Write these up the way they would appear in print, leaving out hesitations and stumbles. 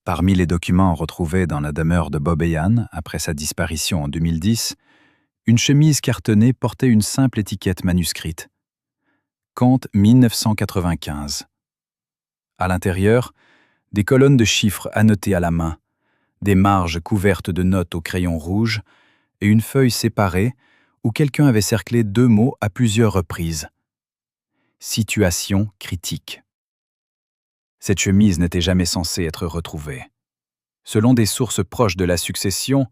Parmi les documents retrouvés dans la demeure de Bob et Ann après sa disparition en 2010, une chemise cartonnée portait une simple étiquette manuscrite. Compte 1995. À l'intérieur, des colonnes de chiffres annotées à la main, des marges couvertes de notes au crayon rouge et une feuille séparée où quelqu'un avait cerclé 2 mots à plusieurs reprises. Situation critique. Cette chemise n'était jamais censée être retrouvée. Selon des sources proches de la succession,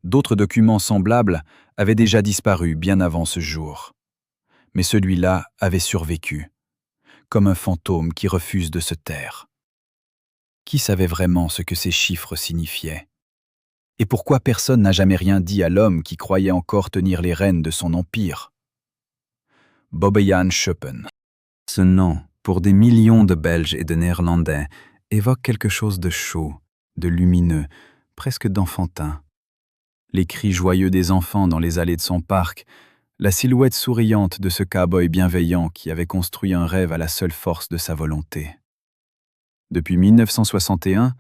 d'autres documents semblables avaient déjà disparu bien avant ce jour. Mais celui-là avait survécu, comme un fantôme qui refuse de se taire. Qui savait vraiment ce que ces chiffres signifiaient? Et pourquoi personne n'a jamais rien dit à l'homme qui croyait encore tenir les rênes de son empire? Bobbejaan Schoepen. Ce nom, pour des millions de Belges et de Néerlandais, évoque quelque chose de chaud, de lumineux, presque d'enfantin. Les cris joyeux des enfants dans les allées de son parc, la silhouette souriante de ce cow-boy bienveillant qui avait construit un rêve à la seule force de sa volonté. Depuis 1961,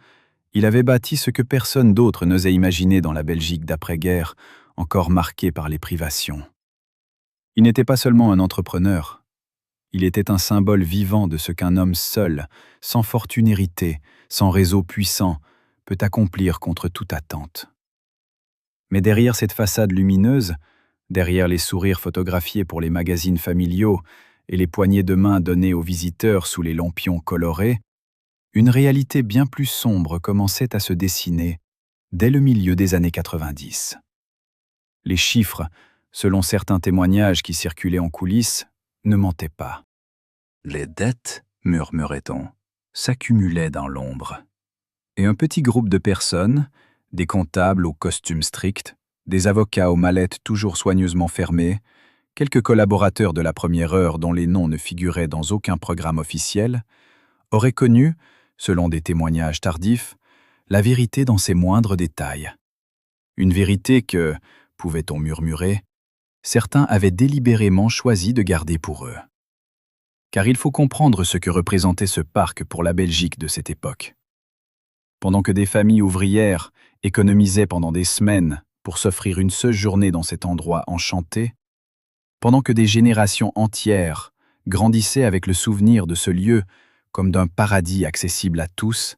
il avait bâti ce que personne d'autre n'osait imaginer dans la Belgique d'après-guerre, encore marquée par les privations. Il n'était pas seulement un entrepreneur. Il était un symbole vivant de ce qu'un homme seul, sans fortune héritée, sans réseau puissant, peut accomplir contre toute attente. Mais derrière cette façade lumineuse, derrière les sourires photographiés pour les magazines familiaux et les poignées de main données aux visiteurs sous les lampions colorés, une réalité bien plus sombre commençait à se dessiner dès le milieu des années 90. Les chiffres, selon certains témoignages qui circulaient en coulisses, ne mentaient pas. Les dettes, murmurait-on, s'accumulaient dans l'ombre. Et un petit groupe de personnes, des comptables aux costumes stricts, des avocats aux mallettes toujours soigneusement fermées, quelques collaborateurs de la première heure dont les noms ne figuraient dans aucun programme officiel, auraient connu, selon des témoignages tardifs, la vérité dans ses moindres détails. Une vérité que, pouvait-on murmurer, certains avaient délibérément choisi de garder pour eux. Car il faut comprendre ce que représentait ce parc pour la Belgique de cette époque. Pendant que des familles ouvrières économisaient pendant des semaines pour s'offrir une seule journée dans cet endroit enchanté, pendant que des générations entières grandissaient avec le souvenir de ce lieu comme d'un paradis accessible à tous,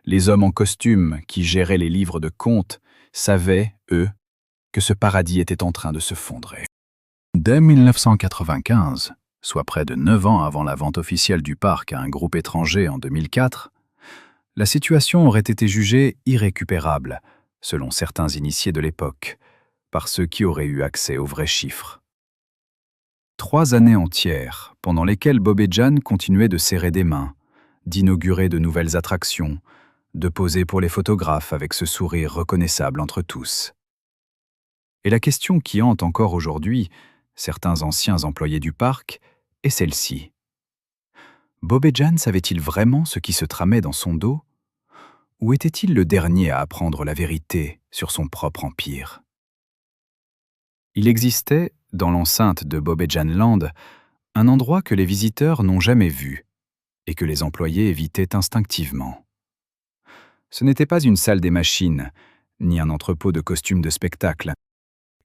les hommes en costume qui géraient les livres de comptes savaient, eux, que ce paradis était en train de se fondrer. Dès 1995, soit près de 9 ans avant la vente officielle du parc à un groupe étranger en 2004, la situation aurait été jugée irrécupérable, selon certains initiés de l'époque, par ceux qui auraient eu accès aux vrais chiffres. 3 années entières, pendant lesquelles Bobbejaan continuait de serrer des mains, d'inaugurer de nouvelles attractions, de poser pour les photographes avec ce sourire reconnaissable entre tous. Et la question qui hante encore aujourd'hui certains anciens employés du parc est celle-ci. Bobbejaan savait-il vraiment ce qui se tramait dans son dos? Ou était-il le dernier à apprendre la vérité sur son propre empire? Il existait, dans l'enceinte de Bobbejaan Land, un endroit que les visiteurs n'ont jamais vu et que les employés évitaient instinctivement. Ce n'était pas une salle des machines, ni un entrepôt de costumes de spectacle.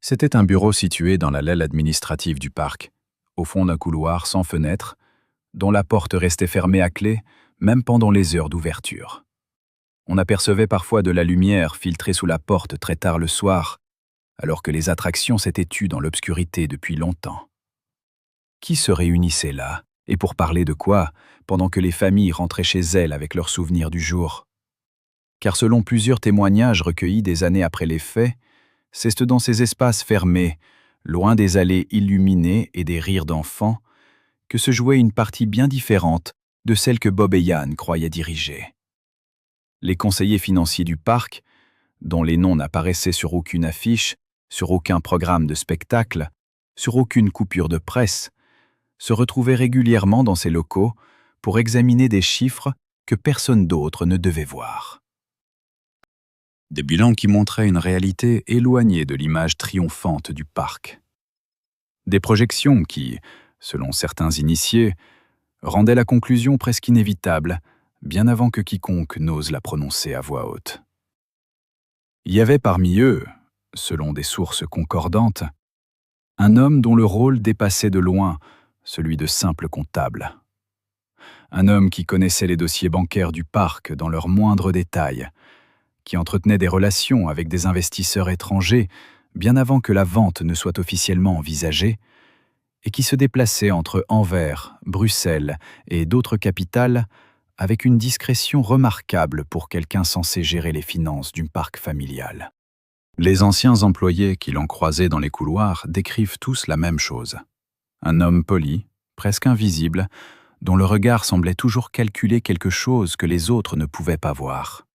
C'était un bureau situé dans l'aile administrative du parc, au fond d'un couloir sans fenêtre, dont la porte restait fermée à clé, même pendant les heures d'ouverture. On apercevait parfois de la lumière filtrée sous la porte très tard le soir, alors que les attractions s'étaient tues dans l'obscurité depuis longtemps. Qui se réunissait là, et pour parler de quoi, pendant que les familles rentraient chez elles avec leurs souvenirs du jour? Car selon plusieurs témoignages recueillis des années après les faits, c'est dans ces espaces fermés, loin des allées illuminées et des rires d'enfants, que se jouait une partie bien différente de celle que Bobbejaan croyait diriger. Les conseillers financiers du parc, dont les noms n'apparaissaient sur aucune affiche, sur aucun programme de spectacle, sur aucune coupure de presse, se retrouvaient régulièrement dans ces locaux pour examiner des chiffres que personne d'autre ne devait voir. Des bilans qui montraient une réalité éloignée de l'image triomphante du parc. Des projections qui, selon certains initiés, rendaient la conclusion presque inévitable, bien avant que quiconque n'ose la prononcer à voix haute. Il y avait parmi eux, selon des sources concordantes, un homme dont le rôle dépassait de loin celui de simple comptable. Un homme qui connaissait les dossiers bancaires du parc dans leurs moindres détails, qui entretenait des relations avec des investisseurs étrangers bien avant que la vente ne soit officiellement envisagée, et qui se déplaçait entre Anvers, Bruxelles et d'autres capitales avec une discrétion remarquable pour quelqu'un censé gérer les finances d'un parc familial. Les anciens employés qui l'ont croisé dans les couloirs décrivent tous la même chose. Un homme poli, presque invisible, dont le regard semblait toujours calculer quelque chose que les autres ne pouvaient pas voir.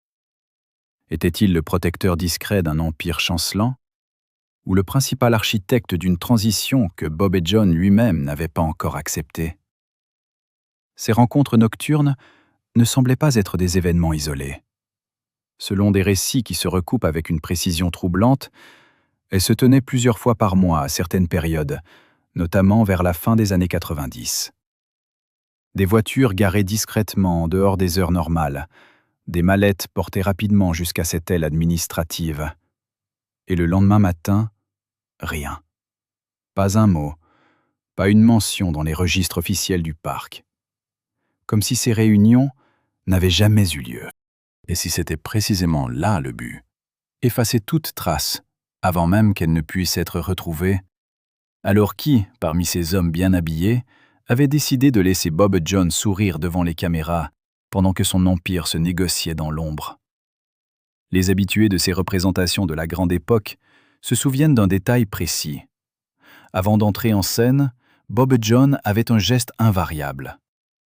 Était-il le protecteur discret d'un empire chancelant, ou le principal architecte d'une transition que Bob et John lui-même n'avaient pas encore acceptée? Ces rencontres nocturnes ne semblaient pas être des événements isolés. Selon des récits qui se recoupent avec une précision troublante, elles se tenaient plusieurs fois par mois à certaines périodes, notamment vers la fin des années 90. Des voitures garées discrètement en dehors des heures normales, des mallettes portées rapidement jusqu'à cette aile administrative. Et le lendemain matin, rien. Pas un mot, pas une mention dans les registres officiels du parc. Comme si ces réunions n'avaient jamais eu lieu. Et si c'était précisément là le but, effacer toute trace, avant même qu'elle ne puisse être retrouvée, alors qui, parmi ces hommes bien habillés, avait décidé de laisser Bob et John sourire devant les caméras pendant que son empire se négociait dans l'ombre? Les habitués de ces représentations de la grande époque se souviennent d'un détail précis. Avant d'entrer en scène, Bob et John avaient un geste invariable,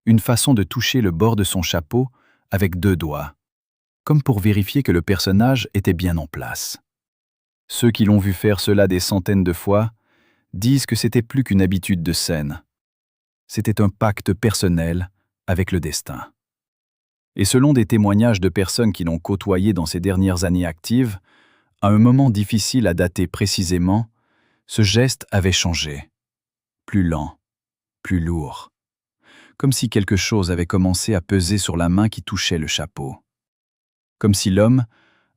une façon de toucher le bord de son chapeau avec 2 doigts, comme pour vérifier que le personnage était bien en place. Ceux qui l'ont vu faire cela des centaines de fois disent que c'était plus qu'une habitude de scène. C'était un pacte personnel avec le destin. Et selon des témoignages de personnes qui l'ont côtoyé dans ses dernières années actives, à un moment difficile à dater précisément, ce geste avait changé. Plus lent, plus lourd. Comme si quelque chose avait commencé à peser sur la main qui touchait le chapeau. Comme si l'homme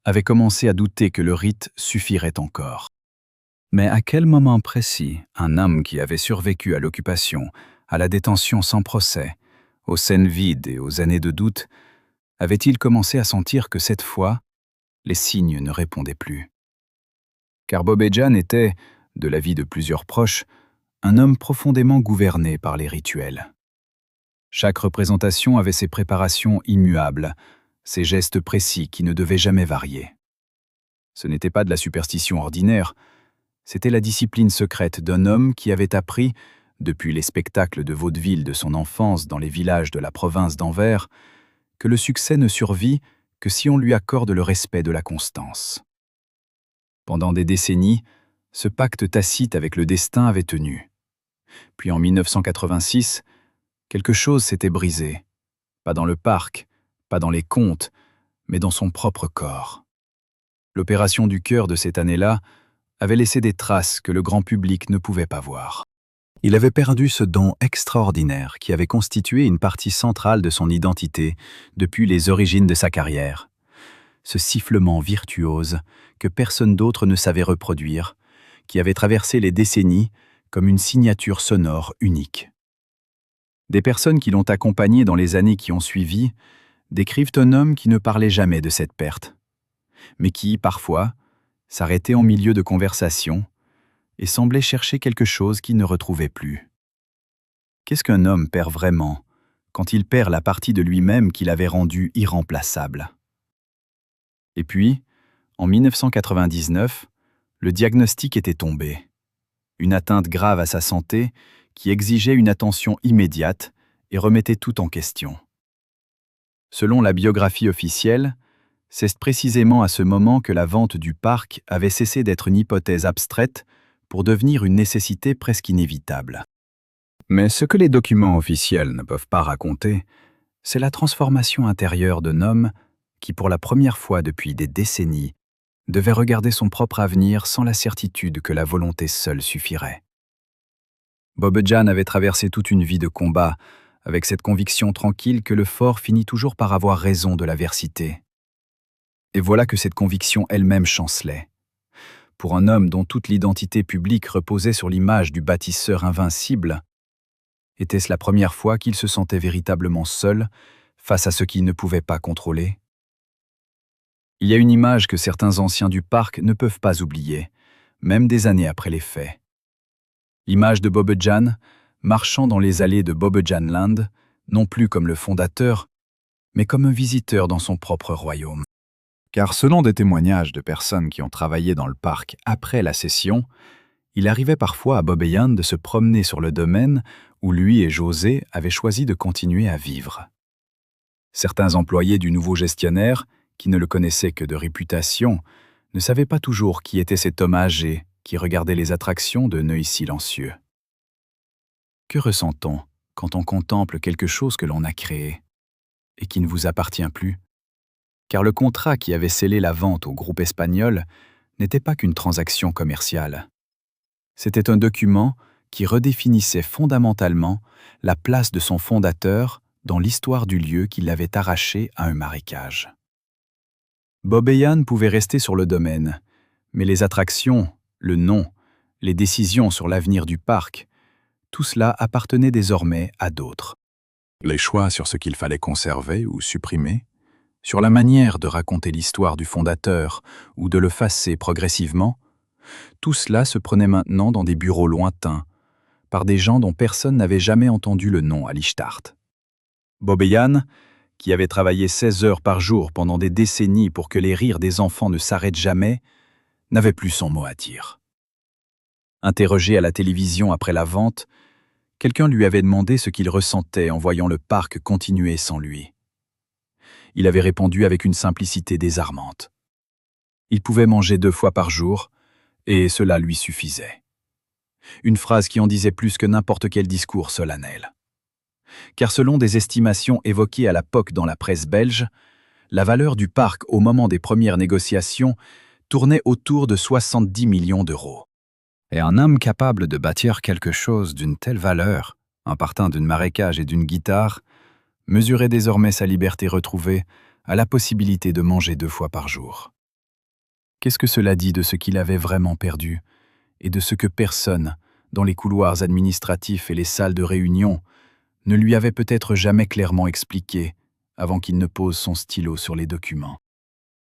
avait commencé à douter que le rite suffirait encore. Mais à quel moment précis un homme qui avait survécu à l'occupation, à la détention sans procès, aux scènes vides et aux années de doute, avait-il commencé à sentir que cette fois, les signes ne répondaient plus? Car Bob et John était, de l'avis de plusieurs proches, un homme profondément gouverné par les rituels. Chaque représentation avait ses préparations immuables, ses gestes précis qui ne devaient jamais varier. Ce n'était pas de la superstition ordinaire, c'était la discipline secrète d'un homme qui avait appris, depuis les spectacles de vaudeville de son enfance dans les villages de la province d'Anvers, que le succès ne survit que si on lui accorde le respect de la constance. Pendant des décennies, ce pacte tacite avec le destin avait tenu. Puis en 1986, quelque chose s'était brisé. Pas dans le parc, pas dans les contes, mais dans son propre corps. L'opération du cœur de cette année-là avait laissé des traces que le grand public ne pouvait pas voir. Il avait perdu ce don extraordinaire qui avait constitué une partie centrale de son identité depuis les origines de sa carrière. Ce sifflement virtuose que personne d'autre ne savait reproduire, qui avait traversé les décennies comme une signature sonore unique. Des personnes qui l'ont accompagné dans les années qui ont suivi décrivent un homme qui ne parlait jamais de cette perte, mais qui, parfois, s'arrêtait en milieu de conversation et semblait chercher quelque chose qu'il ne retrouvait plus. Qu'est-ce qu'un homme perd vraiment quand il perd la partie de lui-même qu'il avait rendue irremplaçable? Et puis, en 1999, le diagnostic était tombé. Une atteinte grave à sa santé qui exigeait une attention immédiate et remettait tout en question. Selon la biographie officielle, c'est précisément à ce moment que la vente du parc avait cessé d'être une hypothèse abstraite pour devenir une nécessité presque inévitable. Mais ce que les documents officiels ne peuvent pas raconter, c'est la transformation intérieure d'un homme qui, pour la première fois depuis des décennies, devait regarder son propre avenir sans la certitude que la volonté seule suffirait. Bob et John avaient traversé toute une vie de combat avec cette conviction tranquille que le fort finit toujours par avoir raison de l'adversité. Et voilà que cette conviction elle-même chancelait. Pour un homme dont toute l'identité publique reposait sur l'image du bâtisseur invincible, était-ce la première fois qu'il se sentait véritablement seul face à ce qu'il ne pouvait pas contrôler? Il y a une image que certains anciens du parc ne peuvent pas oublier, même des années après les faits. L'image de Bobbejaan, marchant dans les allées de Bobbejaanland, non plus comme le fondateur, mais comme un visiteur dans son propre royaume. Car selon des témoignages de personnes qui ont travaillé dans le parc après la cession, il arrivait parfois à Bobbejaan de se promener sur le domaine où lui et José avaient choisi de continuer à vivre. Certains employés du nouveau gestionnaire, qui ne le connaissaient que de réputation, ne savaient pas toujours qui était cet homme âgé qui regardait les attractions d'un œil silencieux. Que ressent-on quand on contemple quelque chose que l'on a créé et qui ne vous appartient plus? Car le contrat qui avait scellé la vente au groupe espagnol n'était pas qu'une transaction commerciale. C'était un document qui redéfinissait fondamentalement la place de son fondateur dans l'histoire du lieu qui l'avait arraché à un marécage. Bobbejaan pouvait rester sur le domaine, mais les attractions, le nom, les décisions sur l'avenir du parc, tout cela appartenait désormais à d'autres. Les choix sur ce qu'il fallait conserver ou supprimer, sur la manière de raconter l'histoire du fondateur ou de le facer progressivement, tout cela se prenait maintenant dans des bureaux lointains, par des gens dont personne n'avait jamais entendu le nom à Lichtart. Bobbejaan, qui avait travaillé 16 heures par jour pendant des décennies pour que les rires des enfants ne s'arrêtent jamais, n'avait plus son mot à dire. Interrogé à la télévision après la vente, quelqu'un lui avait demandé ce qu'il ressentait en voyant le parc continuer sans lui. Il avait répondu avec une simplicité désarmante. Il pouvait manger 2 fois par jour, et cela lui suffisait. Une phrase qui en disait plus que n'importe quel discours solennel. Car selon des estimations évoquées à l'époque dans la presse belge, la valeur du parc au moment des premières négociations tournait autour de 70 millions d'euros. Et un homme capable de bâtir quelque chose d'une telle valeur, en partant d'une marécage et d'une guitare, mesurait désormais sa liberté retrouvée à la possibilité de manger 2 fois par jour. Qu'est-ce que cela dit de ce qu'il avait vraiment perdu et de ce que personne, dans les couloirs administratifs et les salles de réunion, ne lui avait peut-être jamais clairement expliqué avant qu'il ne pose son stylo sur les documents?